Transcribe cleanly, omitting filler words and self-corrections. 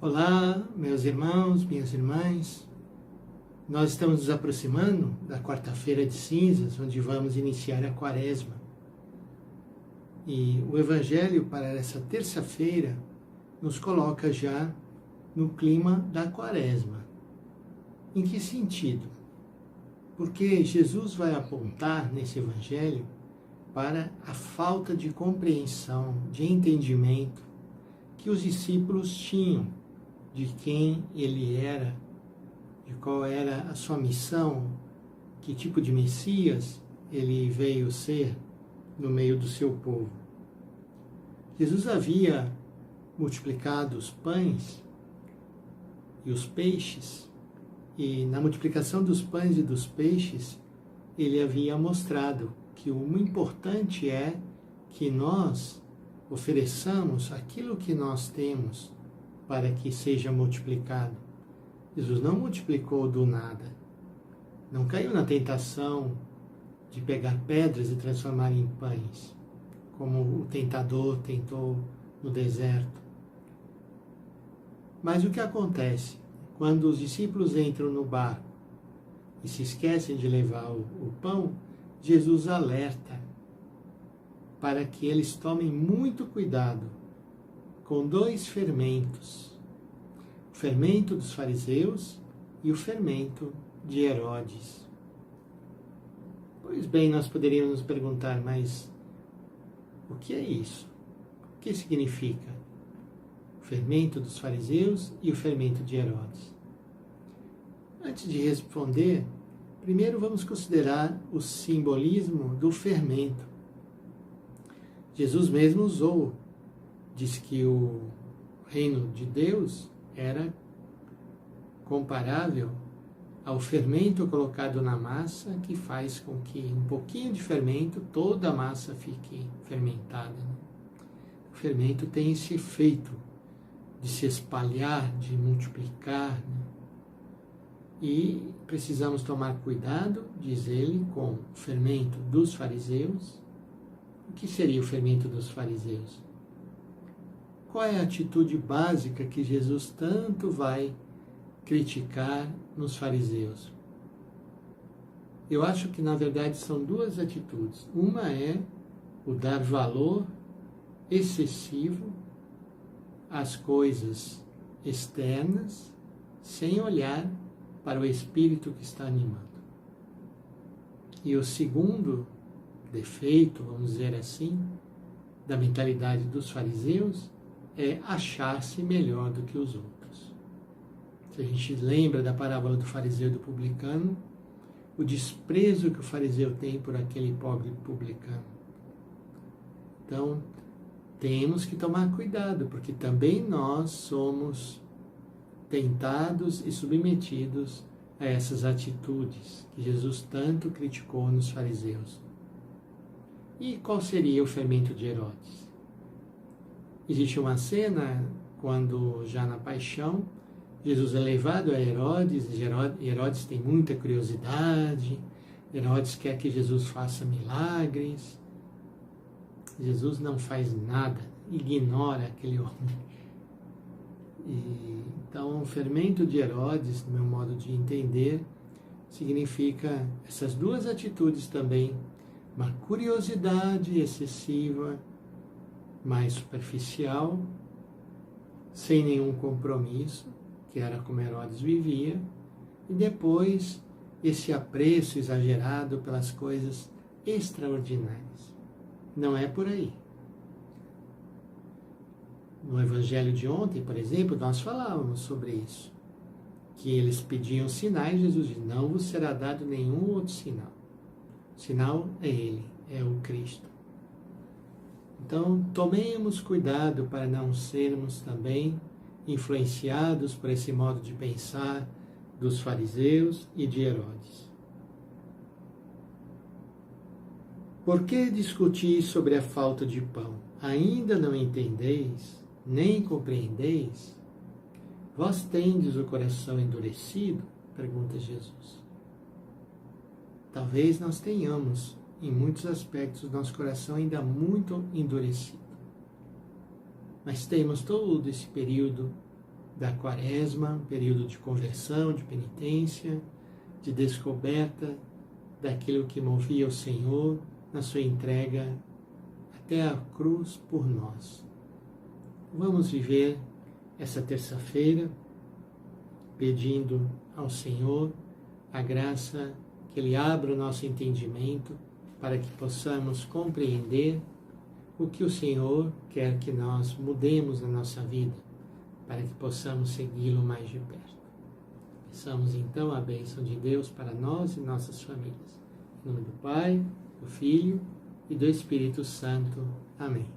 Olá, meus irmãos, minhas irmãs. Nós estamos nos aproximando da quarta-feira de cinzas, onde vamos iniciar a quaresma. E o Evangelho para essa terça-feira nos coloca já no clima da quaresma. Em que sentido? Porque Jesus vai apontar nesse Evangelho para a falta de compreensão, de entendimento que os discípulos tinham de quem ele era, de qual era a sua missão, que tipo de Messias ele veio ser no meio do seu povo. Jesus havia multiplicado os pães e os peixes, e na multiplicação dos pães e dos peixes, ele havia mostrado que o importante é que nós ofereçamos aquilo que nós temos para que seja multiplicado. Jesus não multiplicou do nada, não caiu na tentação de pegar pedras e transformar em pães, como o tentador tentou no deserto. Mas o que acontece? Quando os discípulos entram no barco e se esquecem de levar o pão, Jesus alerta para que eles tomem muito cuidado com dois fermentos, o fermento dos fariseus e o fermento de Herodes. Pois bem, nós poderíamos nos perguntar, mas o que é isso? O que significa o fermento dos fariseus e o fermento de Herodes? Antes de responder, primeiro vamos considerar o simbolismo do fermento. Jesus mesmo usou, diz que o reino de Deus era comparável ao fermento colocado na massa, que faz com que um pouquinho de fermento, toda a massa fique fermentada. O fermento tem esse efeito de se espalhar, de multiplicar, E precisamos tomar cuidado, diz ele, com o fermento dos fariseus. O que seria o fermento dos fariseus? Qual é a atitude básica que Jesus tanto vai criticar nos fariseus? Eu acho que, na verdade, são duas atitudes. Uma é o dar valor excessivo às coisas externas, sem olhar para o espírito que está animando. E o segundo defeito, vamos dizer assim, da mentalidade dos fariseus é achar-se melhor do que os outros. Se a gente lembra da parábola do fariseu e do publicano, o desprezo que o fariseu tem por aquele pobre publicano. Então, temos que tomar cuidado, porque também nós somos tentados e submetidos a essas atitudes que Jesus tanto criticou nos fariseus. E qual seria o fermento de Herodes? Existe uma cena quando, já na paixão, Jesus é levado a Herodes, e Herodes tem muita curiosidade, Herodes quer que Jesus faça milagres. Jesus não faz nada, ignora aquele homem. Então, o fermento de Herodes, no meu modo de entender, significa essas duas atitudes também, uma curiosidade excessiva, mais superficial, sem nenhum compromisso, que era como Herodes vivia, e depois esse apreço exagerado pelas coisas extraordinárias. Não é por aí. No Evangelho de ontem, por exemplo, nós falávamos sobre isso, que eles pediam sinais, Jesus disse, não vos será dado nenhum outro sinal. O sinal é Ele, é o Cristo. Então, tomemos cuidado para não sermos também influenciados por esse modo de pensar dos fariseus e de Herodes. Por que discutir sobre a falta de pão? Ainda não entendeis, nem compreendeis? Vós tendes o coração endurecido? Pergunta Jesus. Talvez nós tenhamos, em muitos aspectos, o nosso coração ainda muito endurecido. Mas temos todo esse período da Quaresma, um período de conversão, de penitência, de descoberta daquilo que movia o Senhor na sua entrega até a cruz por nós. Vamos viver essa terça-feira pedindo ao Senhor a graça que Ele abra o nosso entendimento para que possamos compreender o que o Senhor quer que nós mudemos na nossa vida, para que possamos segui-lo mais de perto. Peçamos então a bênção de Deus para nós e nossas famílias. Em nome do Pai, do Filho e do Espírito Santo. Amém.